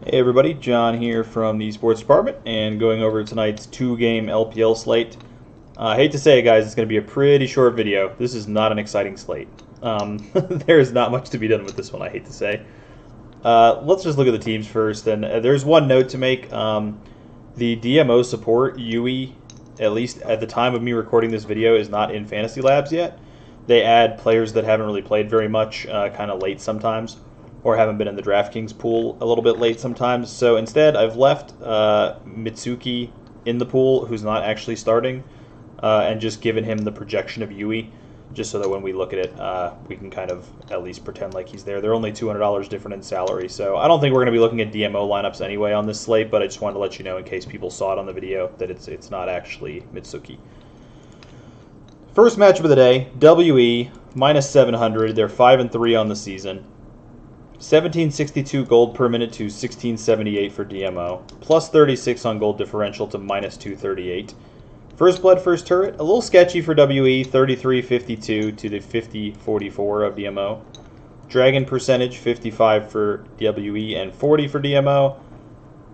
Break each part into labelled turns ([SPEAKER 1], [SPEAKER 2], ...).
[SPEAKER 1] Hey everybody, John here from the Sports Department and going over tonight's two-game LPL slate. I hate to say it, guys, it's going to be a pretty short video. This is not an exciting slate. There's not much to be done with this one, I hate to say. Let's just look at the teams first, and there's one note to make. The DMO support, Yui, at least at the time of me recording this video, is not in Fantasy Labs yet. They add players that haven't really played very much, kind of late sometimes, or haven't been in the DraftKings pool a little bit late sometimes. So instead, I've left Mitsuki in the pool, who's not actually starting, and just given him the projection of Yui, just so that when we look at it, we can kind of at least pretend like he's there. They're only $200 different in salary, so I don't think we're going to be looking at DMO lineups anyway on this slate, but I just wanted to let you know in case people saw it on the video that it's not actually Mitsuki. First matchup of the day, WE, minus 700. They're 5-3 on the season. 1762 gold per minute to 1678 for DMO, plus 36 on gold differential to minus 238. First blood, first turret, a little sketchy for WE, 3352 to the 5044 of DMO. Dragon percentage, 55 for WE and 40 for DMO.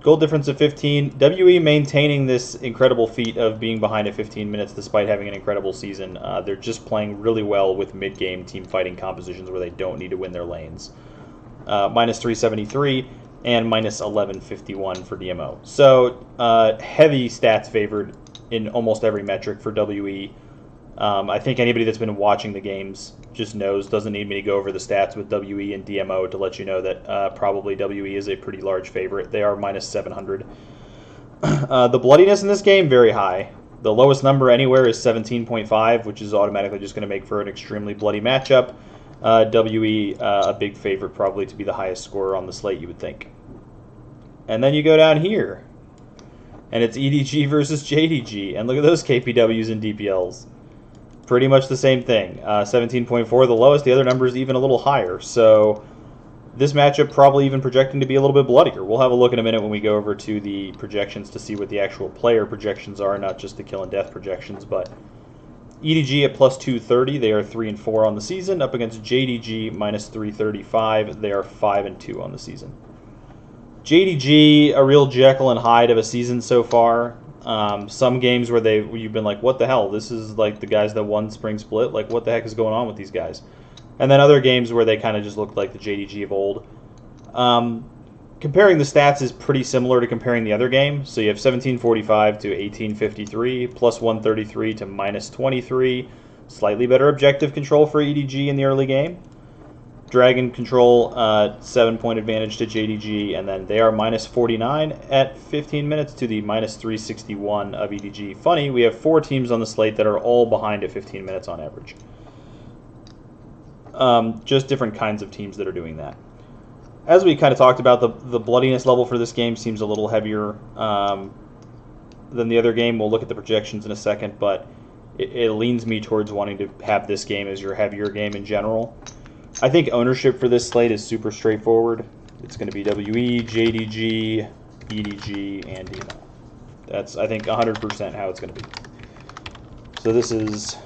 [SPEAKER 1] Gold difference of 15. WE maintaining this incredible feat of being behind at 15 minutes despite having an incredible season. They're just playing really well with mid-game team fighting compositions where they don't need to win their lanes. Minus 373 and minus 1151 for DMO. So heavy stats favored in almost every metric for WE. I think anybody that's been watching the games just knows, doesn't need me to go over the stats with WE and DMO to let you know that probably WE is a pretty large favorite. They are minus 700. The bloodiness in this game, very high. The lowest number anywhere is 17.5, which is automatically just going to make for an extremely bloody matchup. WE, a big favorite probably to be the highest scorer on the slate, you would think. And then you go down here, and it's EDG versus JDG, and look at those KPWs and DPLs. Pretty much the same thing. 17.4 the lowest, the other number is even a little higher. So this matchup probably even projecting to be a little bit bloodier. We'll have a look in a minute when we go over to the projections to see what the actual player projections are, not just the kill and death projections, but EDG at plus 230, they are 3-4 on the season, up against JDG minus 335, they are 5-2 on the season. JDG, a real Jekyll and Hyde of a season so far. Some games where you've been like, what the hell? This is like the guys that won Spring Split. Like, what the heck is going on with these guys? And then other games where they kind of just looked like the JDG of old. Comparing the stats is pretty similar to comparing the other game. So you have 1745 to 1853, plus 133 to minus 23. Slightly better objective control for EDG in the early game. Dragon control, 7-point advantage to JDG, and then they are minus 49 at 15 minutes to the minus 361 of EDG. Funny, we have 4 teams on the slate that are all behind at 15 minutes on average. Just different kinds of teams that are doing that. As we kind of talked about, the bloodiness level for this game seems a little heavier than the other game. We'll look at the projections in a second, but it leans me towards wanting to have this game as your heavier game in general. I think ownership for this slate is super straightforward. It's going to be WE, JDG, EDG, and DMO. That's, I think, 100% how it's going to be. So this is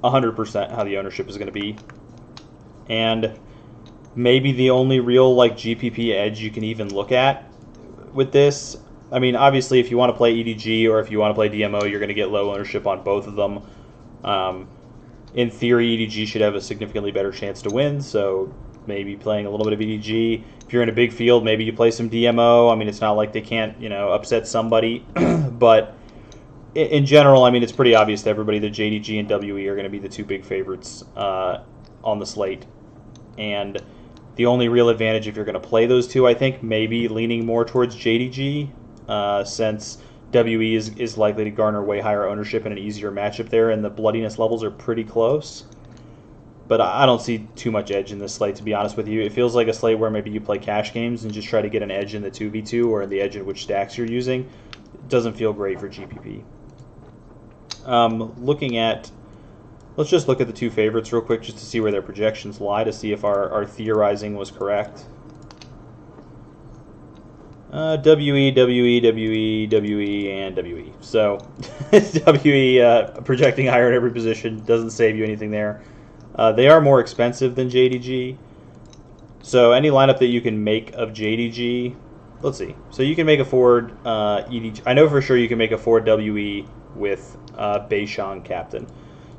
[SPEAKER 1] 100% how the ownership is going to be. And maybe the only real like GPP edge you can even look at with this. I mean, obviously, if you want to play EDG or if you want to play DMO, you're going to get low ownership on both of them. In theory, EDG should have a significantly better chance to win, so maybe playing a little bit of EDG. If you're in a big field, maybe you play some DMO. I mean, it's not like they can't, upset somebody. But in general, I mean, it's pretty obvious to everybody that JDG and WE are going to be the two big favorites on the slate. And the only real advantage if you're going to play those two, I think, maybe leaning more towards JDG, since WE is likely to garner way higher ownership and an easier matchup there, and the bloodiness levels are pretty close. But I don't see too much edge in this slate, to be honest with you. It feels like a slate where maybe you play cash games and just try to get an edge in the 2v2 or the edge in which stacks you're using. It doesn't feel great for GPP. Let's just look at the two favorites real quick just to see where their projections lie, to see if our theorizing was correct. WE, and WE. So, WE projecting higher at every position doesn't save you anything there. They are more expensive than JDG. So any lineup that you can make of JDG, let's see. So you can make a forward EDG. I know for sure you can make a forward WE with Beishang captain.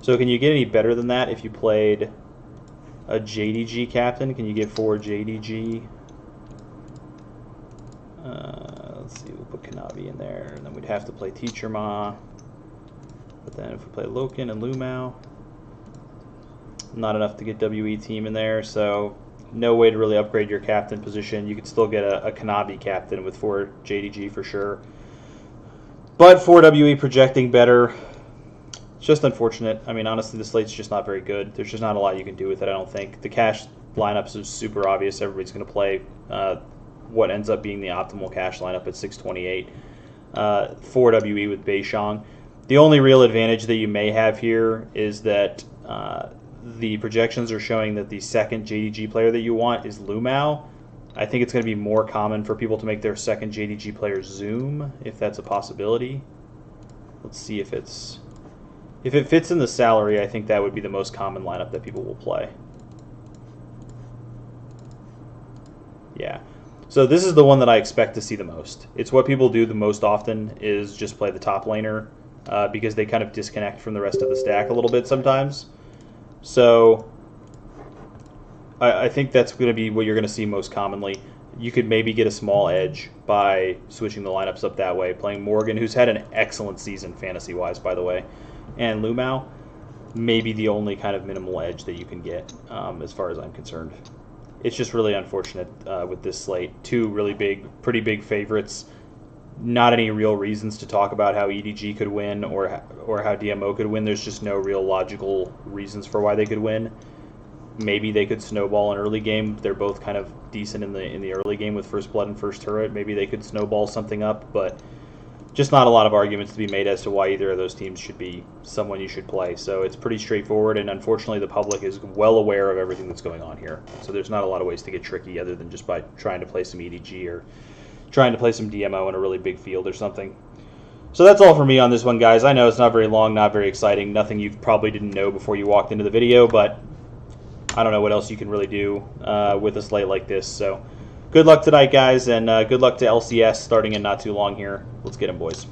[SPEAKER 1] So can you get any better than that if you played a JDG captain? Can you get forward JDG? Let's see, we'll put Kanavi in there, and then we'd have to play Teacher Ma. But then if we play Loken and Lumao, not enough to get WE team in there, so no way to really upgrade your captain position. You could still get a Kanavi captain with 4 JDG for sure. But 4 WE projecting better. It's just unfortunate. I mean, honestly, the slate's just not very good. There's just not a lot you can do with it, I don't think. The cash lineups is super obvious. Everybody's going to play what ends up being the optimal cash lineup at 628. 4 WE with Beishang. The only real advantage that you may have here is that the projections are showing that the second JDG player that you want is Lumao. I think it's going to be more common for people to make their second JDG player Zoom, if that's a possibility. Let's see if it's... If it fits in the salary, I think that would be the most common lineup that people will play. Yeah. So this is the one that I expect to see the most. It's what people do the most often is just play the top laner because they kind of disconnect from the rest of the stack a little bit sometimes. So I think that's going to be what you're going to see most commonly. You could maybe get a small edge by switching the lineups up that way, playing Morgan, who's had an excellent season fantasy-wise, by the way, and Lumao, maybe the only kind of minimal edge that you can get as far as I'm concerned. It's just really unfortunate with this slate. 2 really big, pretty big favorites. Not any real reasons to talk about how EDG could win or how DMO could win. There's just no real logical reasons for why they could win. Maybe they could snowball an early game. They're both kind of decent in the early game with First Blood and First Turret. Maybe they could snowball something up, but just not a lot of arguments to be made as to why either of those teams should be someone you should play. So it's pretty straightforward, and unfortunately the public is well aware of everything that's going on here. So there's not a lot of ways to get tricky other than just by trying to play some EDG or trying to play some DMO in a really big field or something. So that's all for me on this one, guys. I know it's not very long, not very exciting, nothing you probably didn't know before you walked into the video, but I don't know what else you can really do with a slate like this. So good luck tonight, guys, and good luck to LCS starting in not too long here. Let's get them, boys.